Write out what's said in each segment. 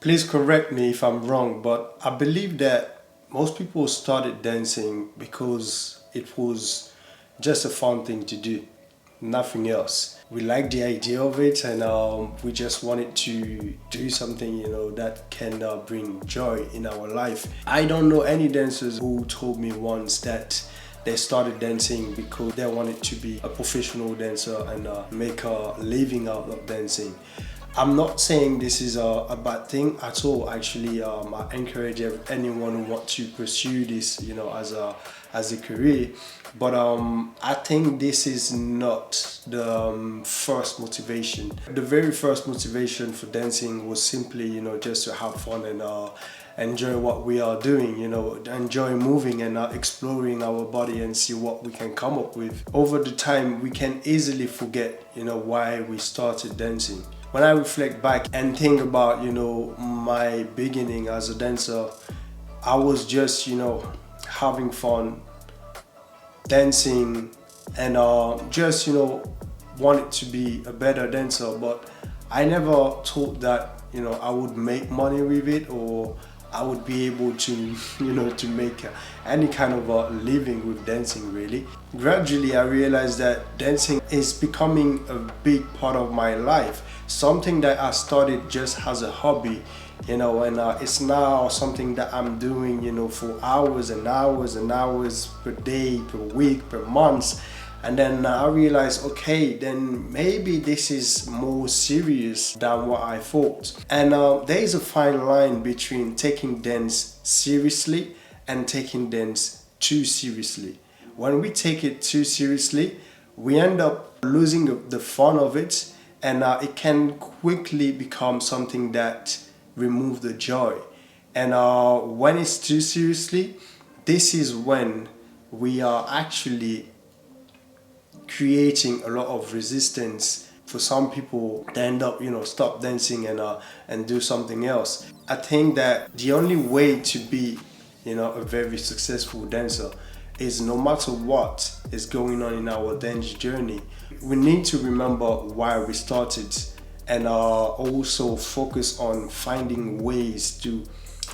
Please correct me if I'm wrong, but I believe that most people started dancing because it was just a fun thing to do, nothing else. We like the idea of it, and we just wanted to do something, that can bring joy in our life. I don't know any dancers who told me once that they started dancing because they wanted to be a professional dancer and make a living out of dancing. I'm not saying this is a bad thing at all. Actually, I encourage anyone who wants to pursue this, as a career. But I think this is not the first motivation. The very first motivation for dancing was simply, just to have fun and enjoy what we are doing, enjoy moving and exploring our body and see what we can come up with. Over the time, we can easily forget, why we started dancing. When I reflect back and think about, my beginning as a dancer, I was just, having fun, dancing, and just, wanted to be a better dancer. But I never thought that, I would make money with it, or I would be able to, to make any kind of a living with dancing, really. Gradually, I realized that dancing is becoming a big part of my life, something that I started just as a hobby, and it's now something that I'm doing, for hours and hours and hours per day, per week, per month. And then I realized, okay, then maybe this is more serious than what I thought. And there is a fine line between taking dance seriously and taking dance too seriously. When we take it too seriously, we end up losing the fun of it, and it can quickly become something that removes the joy. And when it's too seriously, this is when we are actually creating a lot of resistance for some people to end up, stop dancing and do something else. I think that the only way to be, a very successful dancer is, no matter what is going on in our dance journey, we need to remember why we started, and also focus on finding ways to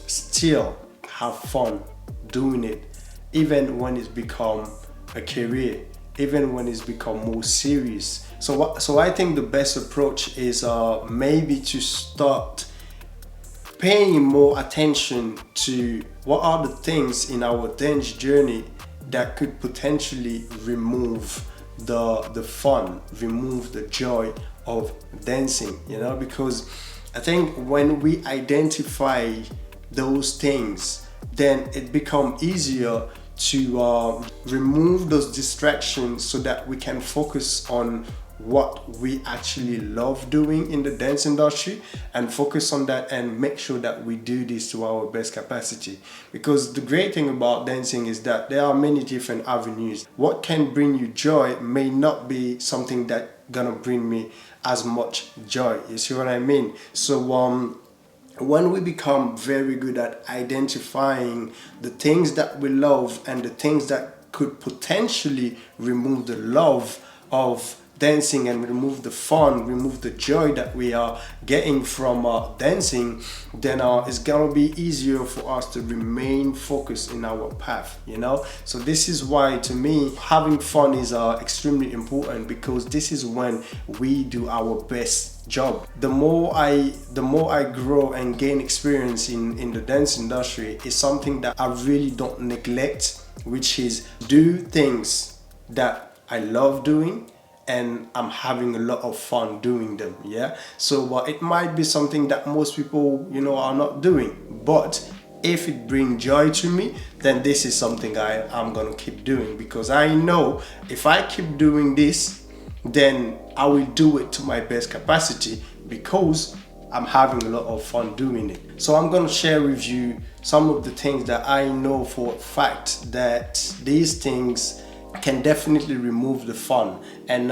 still have fun doing it, even when it's become a career, even when it's become more serious. So I think the best approach is maybe to start paying more attention to what are the things in our dance journey that could potentially remove the fun, remove the joy of dancing, because I think when we identify those things, then it becomes easier to remove those distractions so that we can focus on what we actually love doing in the dance industry, and focus on that and make sure that we do this to our best capacity. Because the great thing about dancing is that there are many different avenues. What can bring you joy may not be something that gonna bring me as much joy. You see what I mean? So when we become very good at identifying the things that we love and the things that could potentially remove the love of dancing and remove the fun, remove the joy that we are getting from dancing, then it's gonna be easier for us to remain focused in our path, So this is why, to me, having fun is extremely important, because this is when we do our best job. The more I grow and gain experience in the dance industry, is something that I really don't neglect, which is do things that I love doing and I'm having a lot of fun doing them. Yeah, so it might be something that most people are not doing, but if it brings joy to me, then this is something I'm gonna keep doing, because I know if I keep doing this, then I will do it to my best capacity, because I'm having a lot of fun doing it. So I'm gonna share with you some of the things that I know for a fact that these things can definitely remove the fun, and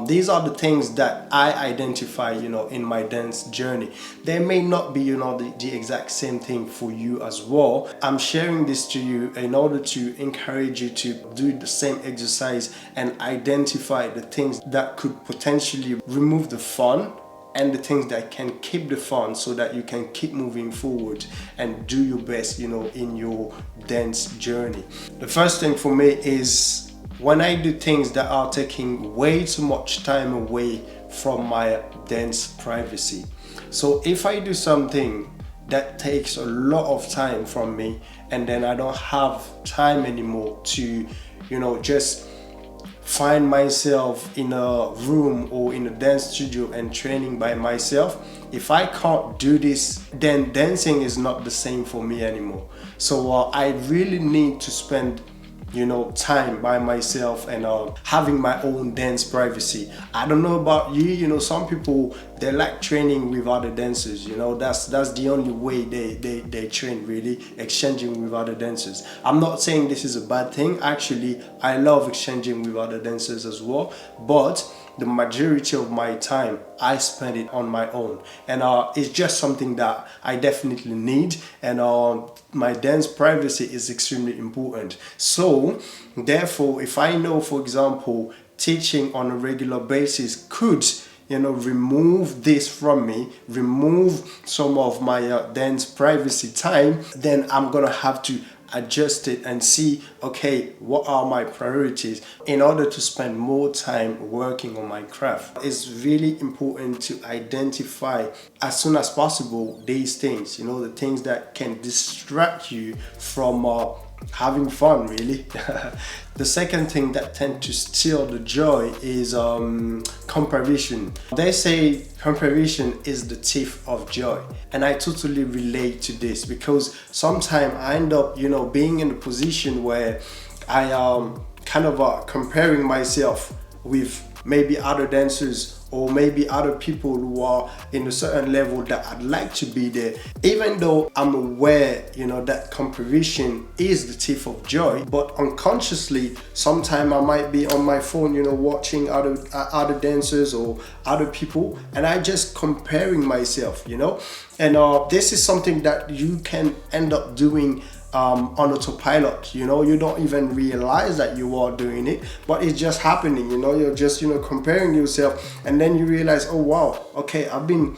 these are the things that I identify in my dance journey. They may not be the exact same thing for you as well. I'm sharing this to you in order to encourage you to do the same exercise and identify the things that could potentially remove the fun and the things that can keep the fun so that you can keep moving forward and do your best, in your dance journey. The first thing for me is when I do things that are taking way too much time away from my dance privacy. So if I do something that takes a lot of time from me, and then I don't have time anymore to, just find myself in a room or in a dance studio and training by myself, if I can't do this, then dancing is not the same for me anymore. So I really need to spend time by myself and having my own dance privacy. I don't know about you, some people, they like training with other dancers, that's the only way they train, really, exchanging with other dancers. I'm not saying this is a bad thing. Actually, I love exchanging with other dancers as well, but the majority of my time I spend it on my own, and it's just something that I definitely need, and my dance privacy is extremely important. So therefore, if I know, for example, teaching on a regular basis could remove this from me, remove some of my dance privacy time, then I'm gonna have to adjust it and see, okay, what are my priorities in order to spend more time working on my craft. It's really important to identify as soon as possible these things, the things that can distract you from having fun, really. The second thing that tends to steal the joy is comparison. They say comparison is the thief of joy, and I totally relate to this, because sometimes I end up being in a position where I am kind of comparing myself with maybe other dancers or maybe other people who are in a certain level that I'd like to be there. Even though I'm aware, that comparison is the thief of joy, but unconsciously, sometimes I might be on my phone, watching other dancers or other people, and I just comparing myself, And this is something that you can end up doing on autopilot. You don't even realize that you are doing it, but it's just happening. You're just comparing yourself, and then you realize, oh wow, okay, I've been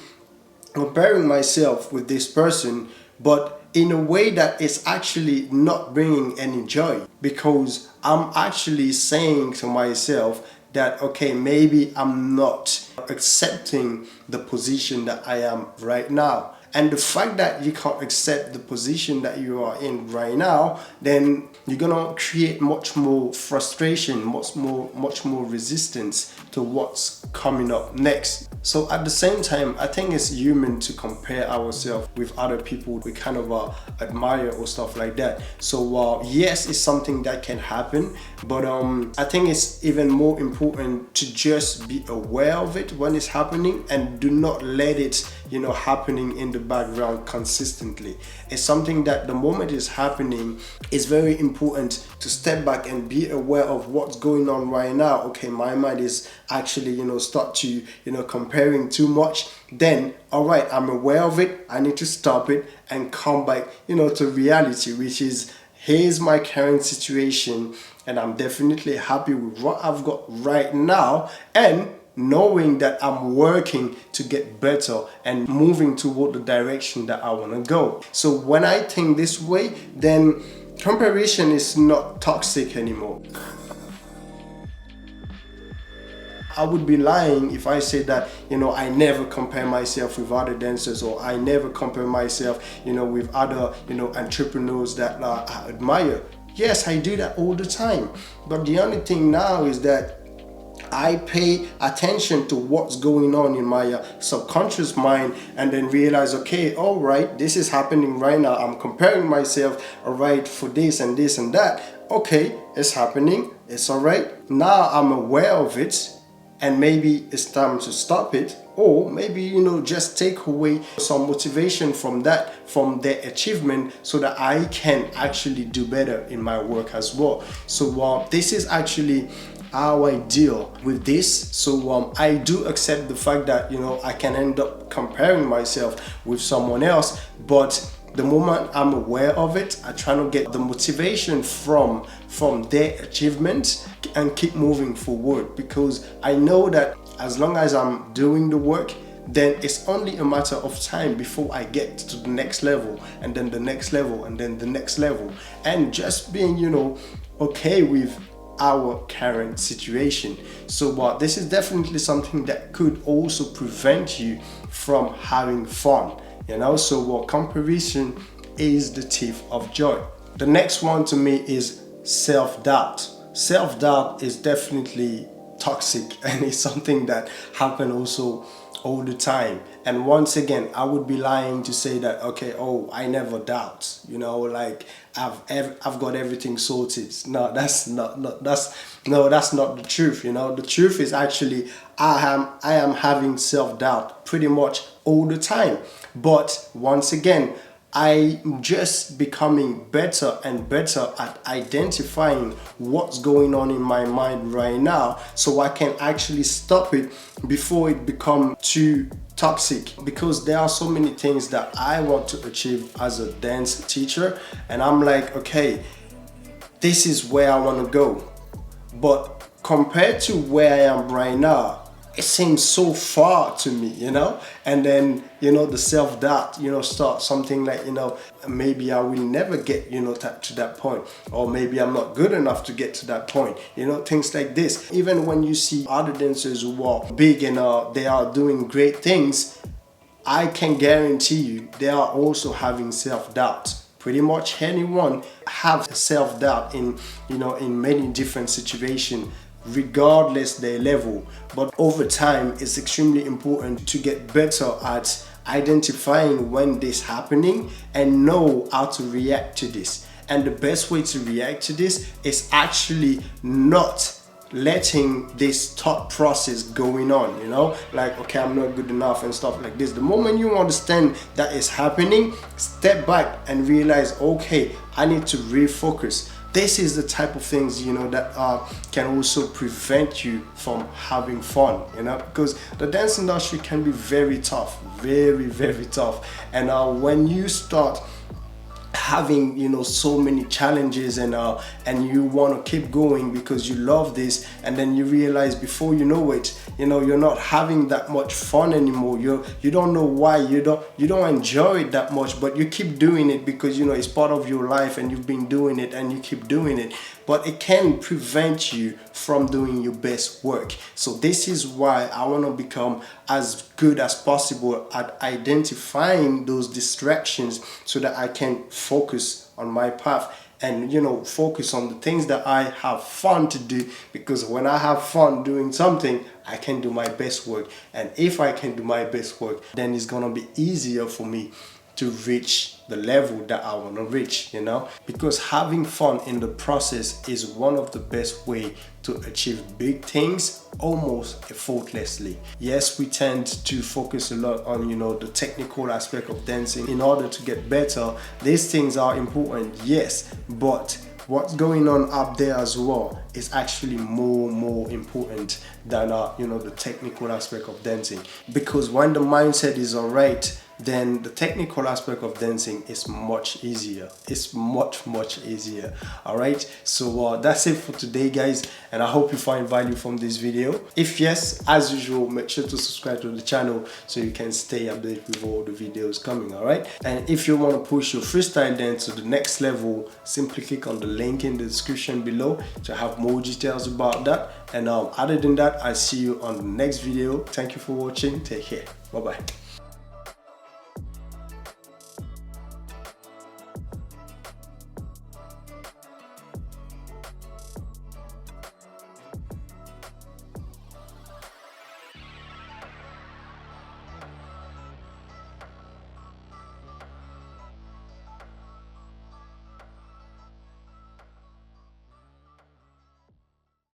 comparing myself with this person, but in a way that is actually not bringing any joy, because I'm actually saying to myself that, okay, maybe I'm not accepting the position that I am right now. And the fact that you can't accept the position that you are in right now, then you're gonna create much more frustration, much more resistance to what's coming up next. So at the same time, I think it's human to compare ourselves with other people we kind of admire or stuff like that. So yes, it's something that can happen, but I think it's even more important to just be aware of it when it's happening, and do not let it happening in the background consistently. It's something that the moment it's happening, it's very important to step back and be aware of what's going on right now. Okay, my mind is actually start to comparing too much. Then all right, I'm aware of it, I need to stop it and come back to reality, which is, here's my current situation, and I'm definitely happy with what I've got right now, and knowing that I'm working to get better and moving toward the direction that I want to go. So when I think this way, then comparison is not toxic anymore. I would be lying if I say that, I never compare myself with other dancers, or I never compare myself, with other, entrepreneurs that I admire. Yes, I do that all the time. But the only thing now is that I pay attention to what's going on in my subconscious mind, and then realize, okay, all right, this is happening right now. I'm comparing myself, all right, for this and this and that. Okay, it's happening. It's all right. Now I'm aware of it, and maybe it's time to stop it, or maybe just take away some motivation from their achievement, so that I can actually do better in my work as well. So this is actually how I deal with this. So I do accept the fact that I can end up comparing myself with someone else, but the moment I'm aware of it, I try to get the motivation from their achievements and keep moving forward, because I know that as long as I'm doing the work, then it's only a matter of time before I get to the next level, and then the next level, and then the next level. And just being, okay with our current situation. So this is definitely something that could also prevent you from having fun, so comparison is the thief of joy. The next one to me is self-doubt. Self-doubt is definitely toxic, and it's something that happens also all the time. And once again, I would be lying to say that, okay, I never doubt, like I've got everything sorted. No, that's not the truth. The truth is actually I am having self-doubt pretty much all the time. But once again, I'm just becoming better and better at identifying what's going on in my mind right now, so I can actually stop it before it becomes too toxic. Because there are so many things that I want to achieve as a dance teacher, and I'm like, okay, this is where I want to go. But compared to where I am right now, it seems so far to me, and then the self-doubt starts something like, maybe I will never get to that point, or maybe I'm not good enough to get to that point, things like this. Even when you see other dancers who are big and they are doing great things, I can guarantee you they are also having self-doubt. Pretty much anyone have self-doubt in many different situations, regardless their level. But over time, it's extremely important to get better at identifying when this is happening and know how to react to this. And the best way to react to this is actually not letting this thought process going on, like, okay, I'm not good enough and stuff like this. The moment you understand that is happening, step back and realize, okay, I need to refocus. This is the type of things that can also prevent you from having fun, because the dance industry can be very tough, very, very tough. And when you start having so many challenges and you want to keep going because you love this, and then you realize before you know it, you're not having that much fun anymore. You don't know why, you don't enjoy it that much, but you keep doing it because it's part of your life and you've been doing it and you keep doing it. But it can prevent you from doing your best work. So this is why I want to become as good as possible at identifying those distractions, so that I can focus on my path and focus on the things that I have fun to do. Because when I have fun doing something, I can do my best work. And if I can do my best work, then it's gonna be easier for me to reach the level that I want to reach, because having fun in the process is one of the best way to achieve big things almost effortlessly. Yes, we tend to focus a lot on the technical aspect of dancing in order to get better. These things are important, yes, but what's going on up there as well is actually more important than the technical aspect of dancing. Because when the mindset is all right, then the technical aspect of dancing is much easier. It's much easier. All right, so that's it for today, guys, and I hope you find value from this video. If yes, as usual, make sure to subscribe to the channel so you can stay updated with all the videos coming. All right, and if you want to push your freestyle dance to the next level, simply click on the link in the description below to have more details about that. And other than that, I'll see you on the next video. Thank you for watching. Take care. Bye bye.